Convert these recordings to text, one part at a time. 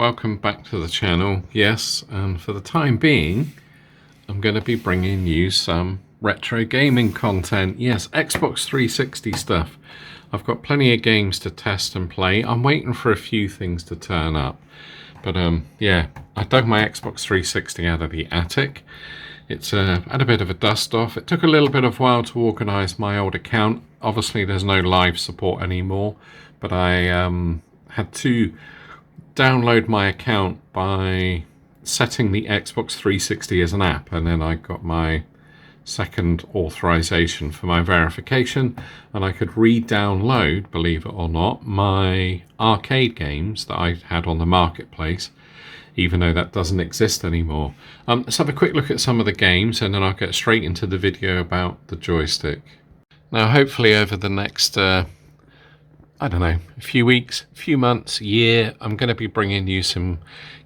welcome back to the channel. Yes, and for the time being, I'm going to be bringing you some retro gaming content. Yes, Xbox 360 stuff. I've got plenty of games to test and play. I'm waiting for a few things to turn up. But yeah, I dug my Xbox 360 out of the attic. It's had a bit of a dust off. It took a little bit of while to organise my old account. Obviously, there's no live support anymore, but I had to download my account by setting the Xbox 360 as an app, and then I got my second authorization for my verification, and I could re-download, believe it or not, my arcade games that I had on the marketplace, even though that doesn't exist anymore. Let's have a quick look at some of the games, and then I'll get straight into the video about the joystick. Now, hopefully over the next I don't know, a few weeks, a few months, year, I'm going to be bringing you some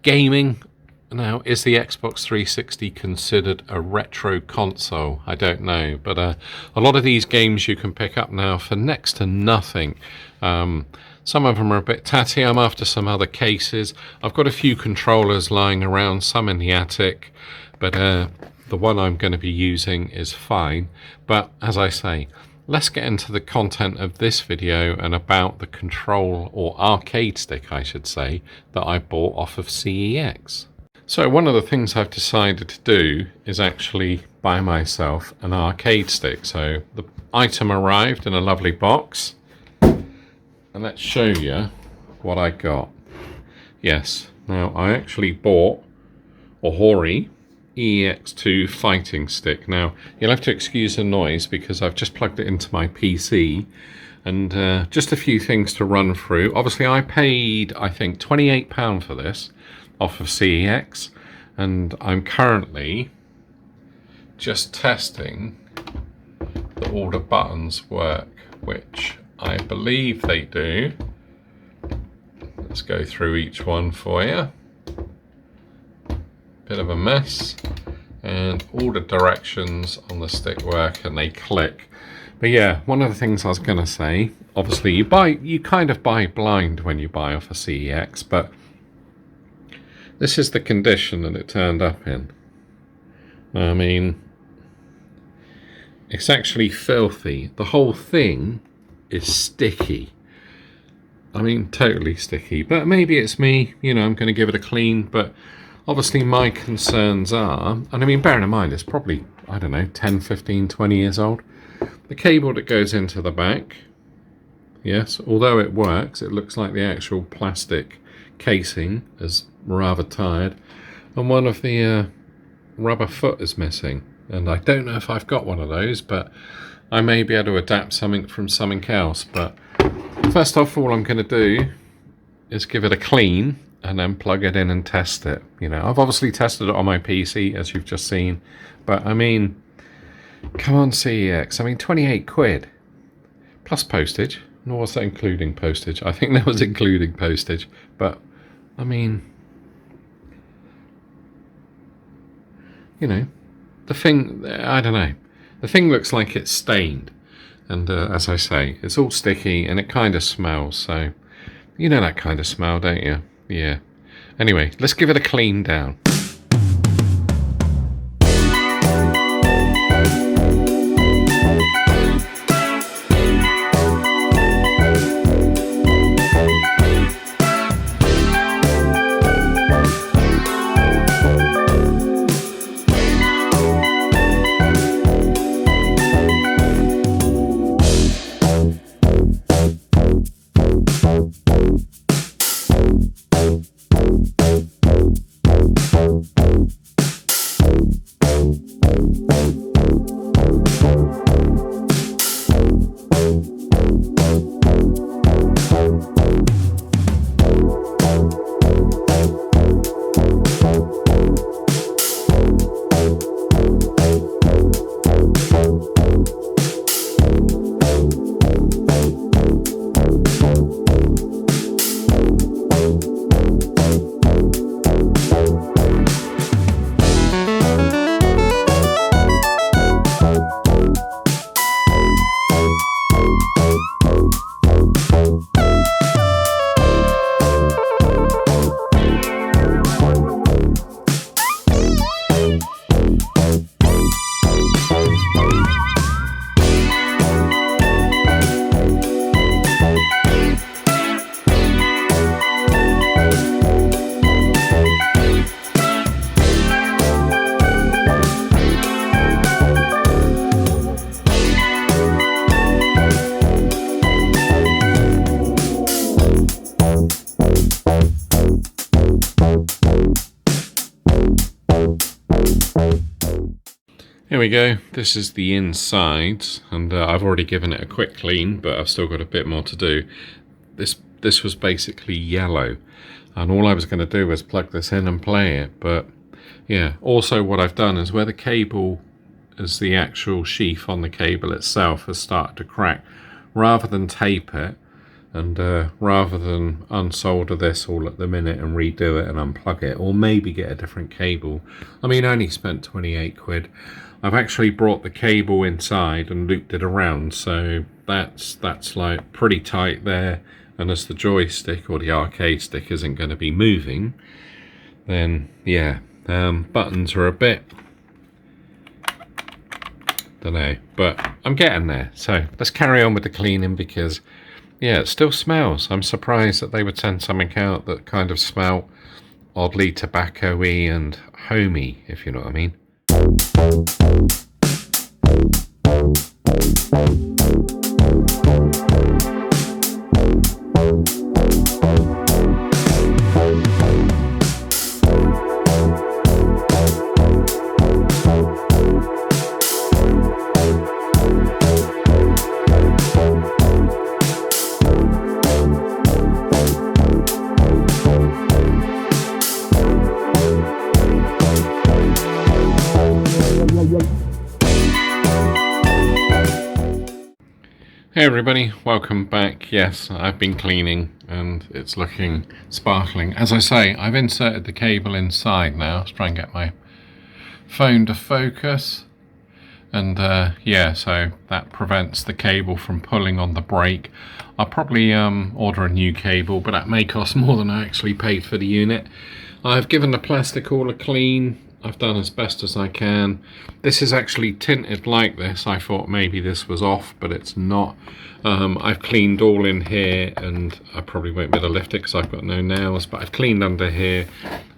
gaming. Now, is the Xbox 360 considered a retro console? I don't know, but a lot of these games you can pick up now for next to nothing. Some of them are a bit tatty. I'm after some other cases. I've got a few controllers lying around, some in the attic, but the one I'm going to be using is fine. But as I say, let's get into the content of this video and about the control, or arcade stick I should say, that I bought off of CEX. So one of the things I've decided to do is actually buy myself an arcade stick. So the item arrived in a lovely box, and let's show you what I got. Yes, now I actually bought a Hori EX2 fighting stick. Now you'll have to excuse the noise because I've just plugged it into my PC, and just a few things to run through. Obviously I paid, I think, £28 for this off of CEX, and I'm currently just testing that all the buttons work, which I believe they do. Let's go through each one for you. Bit of a mess, and all the directions on the stick work and they click. But yeah, one of the things I was going to say, obviously you kind of buy blind when you buy off a CEX, but this is the condition that it turned up in. I mean, it's actually filthy. The whole thing is sticky. I mean, totally sticky. But maybe it's me, you know, I'm going to give it a clean. But obviously my concerns are, and I mean, bearing in mind, it's probably, I don't know, 10, 15, 20 years old. The cable that goes into the back, yes, although it works, it looks like the actual plastic casing is rather tired, and one of the rubber foot is missing, and I don't know if I've got one of those, but I may be able to adapt something from something else. But first off, all I'm going to do is give it a clean and then plug it in and test it. You know, I've obviously tested it on my PC, as you've just seen, but I mean, come on CEX, I mean, 28 quid plus postage. Nor was that including postage. I think that was including postage, but I mean, you know, the thing, I don't know, the thing looks like it's stained, and as I say, it's all sticky and it kind of smells. So you know that kind of smell, don't you? Yeah. Anyway, let's give it a clean down. Here we go. This is the inside, and I've already given it a quick clean, but I've still got a bit more to do. This was basically yellow, and all I was going to do was plug this in and play it. But yeah, also what I've done is where the cable, as the actual sheath on the cable itself has started to crack, rather than tape it, and rather than unsolder this all at the minute and redo it and unplug it, or maybe get a different cable. I mean, I only spent 28 quid. I've actually brought the cable inside and looped it around, so that's like pretty tight there. And as the joystick or the arcade stick isn't going to be moving, then yeah, buttons are a bit, don't know, but I'm getting there. So let's carry on with the cleaning, because yeah, it still smells. I'm surprised that they would send something out that kind of smell oddly tobacco-y and homey, if you know what I mean. Hey everybody, welcome back. Yes, I've been cleaning and it's looking sparkling. As I say, I've inserted the cable inside now. Let's try and get my phone to focus. And yeah, so that prevents the cable from pulling on the brake. I'll probably order a new cable, but that may cost more than I actually paid for the unit. I've given the plastic all a clean. I've done as best as I can. This is actually tinted like this. I thought maybe this was off, but it's not. I've cleaned all in here, and I probably won't be able to lift it because I've got no nails, but I've cleaned under here.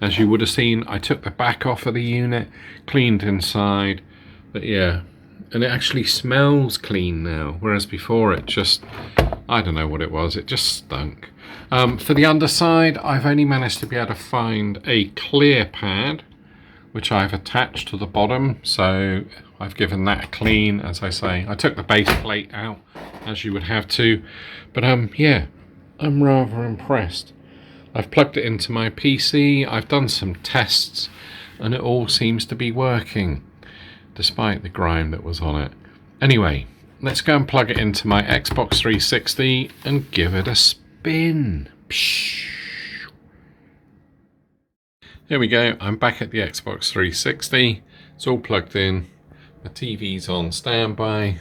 As you would have seen, I took the back off of the unit, cleaned inside, but yeah. And it actually smells clean now, whereas before it just, I don't know what it was, it just stunk. For the underside, I've only managed to be able to find a clear pad, which I've attached to the bottom, so I've given that a clean. As I say, I took the base plate out, as you would have to, but yeah, I'm rather impressed. I've plugged it into my PC, I've done some tests, and it all seems to be working, despite the grime that was on it. Anyway, let's go and plug it into my Xbox 360 and give it a spin. Psh. Here we go, I'm back at the Xbox 360, it's all plugged in, the TV's on standby,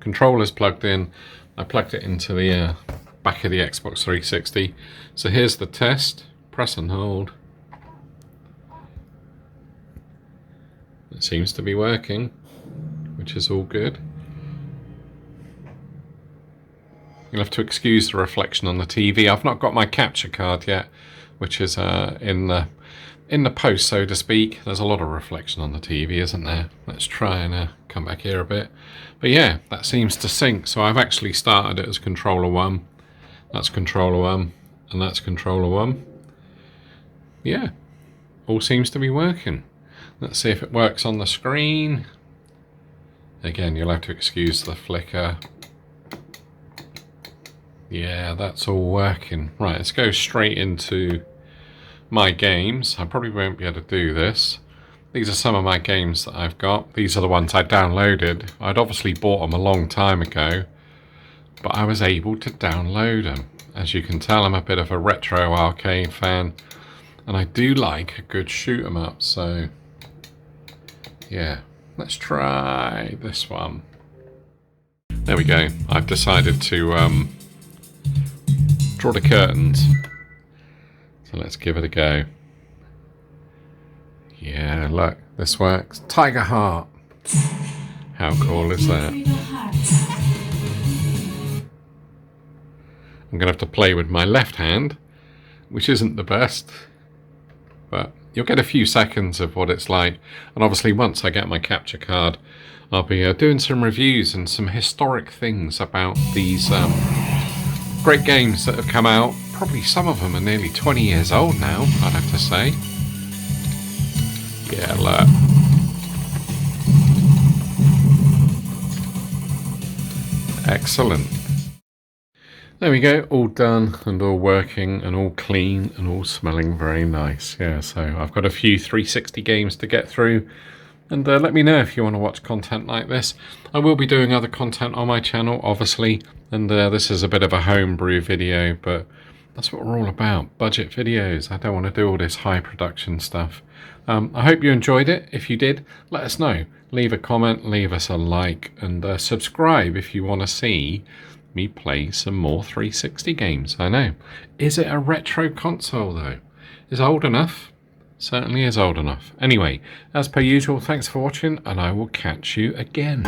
controller's plugged in, I plugged it into the back of the Xbox 360. So here's the test, press and hold. It seems to be working, which is all good. You'll have to excuse the reflection on the TV. I've not got my capture card yet, which is in the post, so to speak. There's a lot of reflection on the TV, isn't there? Let's try and come back here a bit. But yeah, that seems to sync. So I've actually started it as controller 1. That's controller 1, and that's controller 1. Yeah, all seems to be working. Let's see if it works on the screen. Again, you'll have to excuse the flicker. Yeah, that's all working. Right, let's go straight into my games. I probably won't be able to do this. These are some of my games that I've got. These are the ones I downloaded. I'd obviously bought them a long time ago, but I was able to download them. As you can tell, I'm a bit of a retro arcade fan, and I do like a good shoot 'em up, so yeah, let's try this one. There we go. I've decided to draw the curtains. So let's give it a go. Yeah, look, this works. Tiger Heart. How cool is that? I'm going to have to play with my left hand, which isn't the best, but you'll get a few seconds of what it's like. And obviously once I get my capture card, I'll be doing some reviews and some historic things about these great games that have come out. Probably some of them are nearly 20 years old now, I'd have to say. Yeah, look. Excellent. There we go, all done and all working and all clean and all smelling very nice. Yeah, so I've got a few 360 games to get through, and let me know if you want to watch content like this. I will be doing other content on my channel, obviously, and this is a bit of a homebrew video, but that's what we're all about, budget videos. I don't want to do all this high production stuff. I hope you enjoyed it. If you did, let us know. Leave a comment, leave us a like, and subscribe if you want to see me play some more 360 games. I know. Is it a retro console though? Is it old enough? Certainly is old enough. Anyway, as per usual, thanks for watching, and I will catch you again.